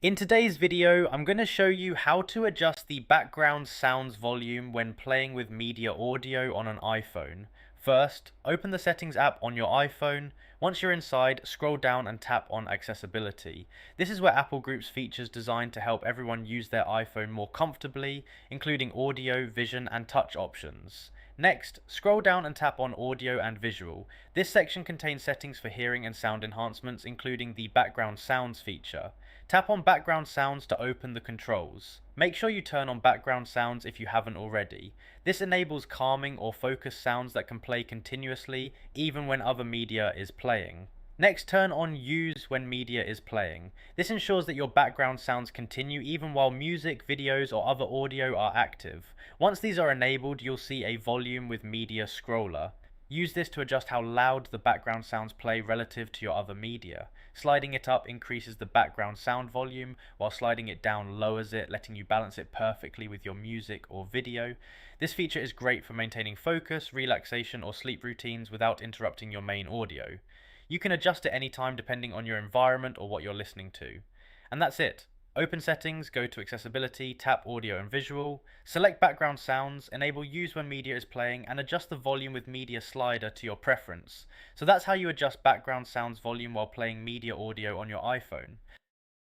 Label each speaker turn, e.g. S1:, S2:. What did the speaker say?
S1: In today's video, I'm going to show you how to adjust the background sounds volume when playing with media audio on an iPhone. First, open the Settings app on your iPhone. Once you're inside, scroll down and tap on Accessibility. This is where Apple groups features designed to help everyone use their iPhone more comfortably, including audio, vision, and touch options. Next, scroll down and tap on Audio and Visual. This section contains settings for hearing and sound enhancements, including the background sounds feature. Tap on background sounds to open the controls. Make sure you turn on background sounds if you haven't already. This enables calming or focused sounds that can play continuously even when other media is playing. Next, turn on Use when media is playing. This ensures that your background sounds continue even while music, videos, or other audio are active. Once these are enabled, you'll see a volume with media scroller. Use this to adjust how loud the background sounds play relative to your other media. Sliding it up increases the background sound volume, while sliding it down lowers it, letting you balance it perfectly with your music or video. This feature is great for maintaining focus, relaxation, or sleep routines without interrupting your main audio. You can adjust at any time depending on your environment or what you're listening to. And that's it. Open Settings, go to Accessibility, tap Audio and Visual, select Background Sounds, enable Use when media is playing, and adjust the volume with media slider to your preference. So that's how you adjust background sounds volume while playing media audio on your iPhone.